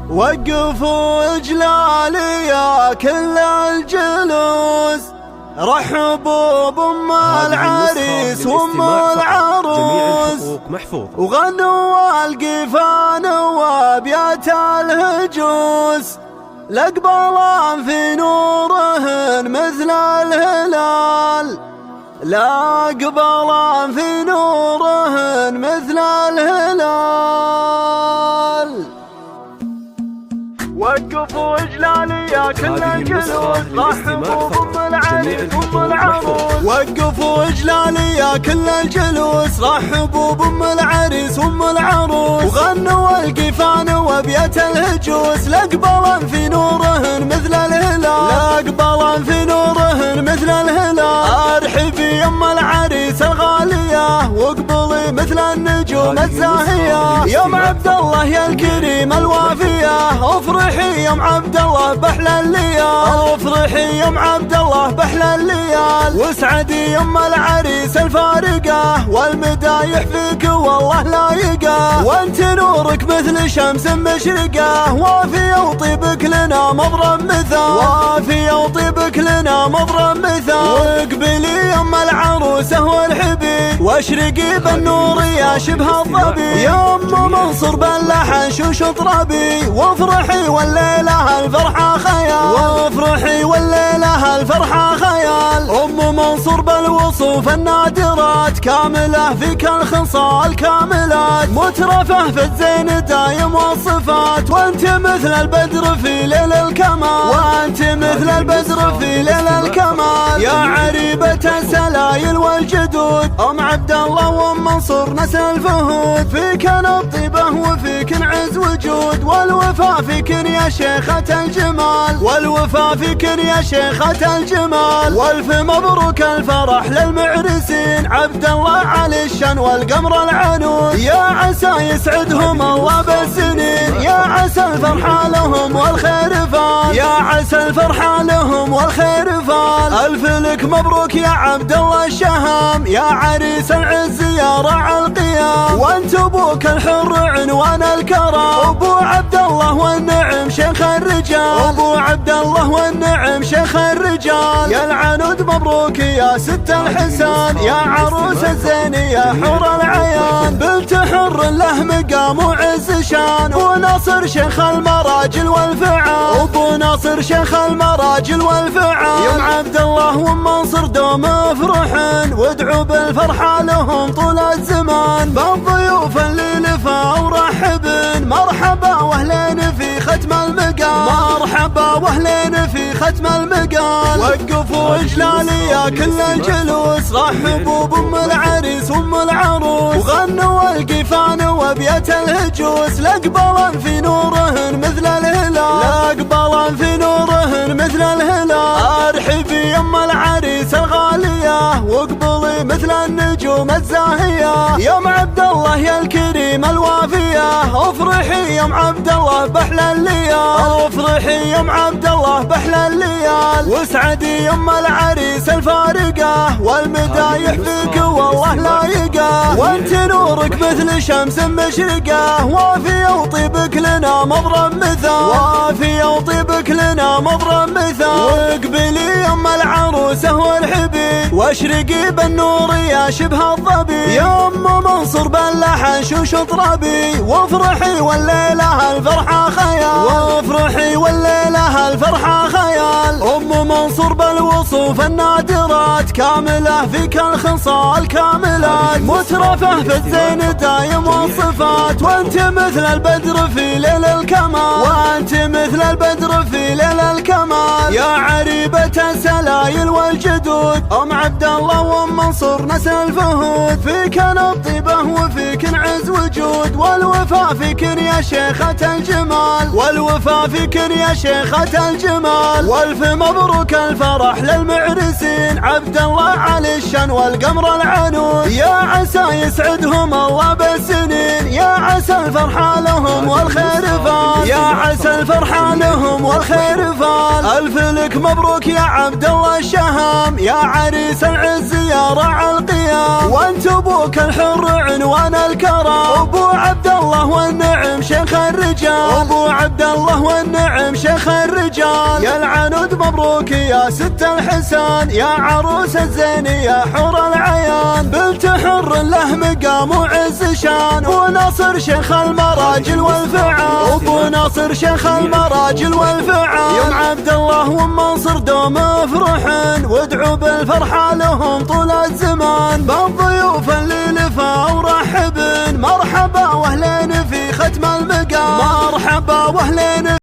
وقفوا إجلالي يا كل الجلوس، رحبوا بأم العريس وأم العروس، وغنوا القفان وأبيات الهجوس، لأقبلان في نورهن مثل الهلال، لأقبلان في نورهن مثل الهلال. وقفوا إجلالي يا كل الجلوس، رحبوا بأم العريس وأم العروس، وقفوا إجلالي يا كل الجلوس، رحبوا بأم العريس وأم العروس، وغنوا القفان وأبيات الهجوس، لأقبلان في نورهن مثل الهلال، لأقبلان في نورهن مثل الهلال. أرحبي يا أم العريس الغالية، واقبلي مثل النجوم الزاهية، يا ام عبد الله يا الكريم الوافية، افرحي يا ام عبد الله بأحلى الليال، افرحي يا ام عبد الله بأحلى الليال، واسعدي يا ام العريس الفارقة، والمدايح فيك والله لايقة، وانت نورك مثل شمس مشرقة، وافية وطيبك لنا مضرب مثال، وافية وطيبك لنا مضرب مثال. واقبلي يا ام العروسة والحبيب، واشرقي بالنور يا شبه الظبي، يا ام منصور باللحن شوش اطربي، وافرحي والليلة الفرحة خيال، وافرحي والليلة الفرحة خيال. ام منصور بالوصوف النادرات، كاملة فيك الخصال كاملات، مترفة في الزين دايم والصفات، وانت مثل البدر في ليل الكمال، وانت مثل البدر في ليل الكمال. يا عريبة السلايل والجدود، ام عبد الله وام منصور نسل الفهود، فيك الطيبة وفيك عز وجود، والوفا فيك يا شيخة الجمال، والوفا فيك يا شيخة الجمال. والف مبروك الفرح للمعرسين، عبد الله علي الشن والقمر العنود، يا عسى يسعدهم الله بالسنين، يا عسى الفرحة لهم والخير فال، يا عسى الفرحة لهم والخير فال. الف لك مبروك يا عبد الله الشهام، يا عريس العز يا راعي القيام، وانت ابوك الحر عنوان الكرام، ابو عبد الله والنعم شيخ الرجال، ابو عبد الله والنعم شيخ الرجال. يا العنود مبروك يا ست الحسان، يا عروس الزين يا حور العيان، بنت حر له مقام وعز شان، وناصر شيخ المراجل والفعال، ابو ناصر شيخ المراجل والفعال. يا عبد الله وام منصور دوم افرحن، وادعوا بالفرحة لهم طول الزمان، بالضيوف اللي لفا ورحبن، مرحبا واهلين في ختم المقام، مرحبا واهلين في ختم المقام. وقفوا اجلالي يا كل الجلوس، رحبوا بأم العريس وأم العروس، وغنوا القفان وأبيات الهجوس، لأقبلان في نورهن مثل الهلال، لأقبلان في نورهن مثل الهلال. أرحبي يا أم العريس الغالية، واقبلي مثل النجوم الزاهية، يا ام عبد الله يا الكريم الوافية، افرحي يا ام عبد الله بأحلى الليال، افرحي يا ام عبد الله بأحلى الليال، واسعدي يا ام العريس الفارقة، والمدايح فيك والله لايقة، وانت نورك مثل شمس مشرقة، وافية وطيبك لنا مضرب مثال، وافية وطيبك لنا مضرب مثال. واقبلي يا ام العروسة والحبيب، واشرقي بالنور يا شبه الظبي، يا ام منصور باللحن شوش اطربي، وافرحي والليلة الفرحة خيال، وافرحي والليلة الفرحة خيال. ام منصور بالوصوف النادرات، كاملة فيك الخصال كاملات، مترفة في الزين دايم والصفات، وانت مثل البدر في ليل الكمال، وانت مثل البدر في ليل الكمال. يا عريبة السلايل والجدود، ام عبد الله وام منصور نسل الفهود، فيك الطيبة وفيك عز وجود، والوفا فيك يا شيخة الجمال، والوفا فيك يا شيخة الجمال. والف مبروك الفرح للمعرسين، عبد الله علي الشن والقمر العنود، يا عسى يسعدهم الله بالسنين، يا عسى الفرحة لهم والخير فال، يا وعسى الفرحة لهم والخير فال. ألف لك مبروك يا عبد الله الشهام، يا عريس العز يا راعى القيام، وانت ابوك الحر عنوان الكرام، ابو عبد الله والنعم شيخ الرجال، ابو عبد الله والنعم شيخ الرجال. يا العنود مبروك يا ست الحسان، يا عروس الزين يا حور العيان، بنت حر له مقام وعز شان، وناصر شيخ المراجل والفعال، ابو ناصر شيخ المراجل والفعال. يوم عبد الله ومنصر دوم افرحن، وادعوا بالفرحة لهم طول الزمان، بالضيوف اللي لفا ورحبن، مرحبا واهلين في ختم المقام، مرحبا واهلين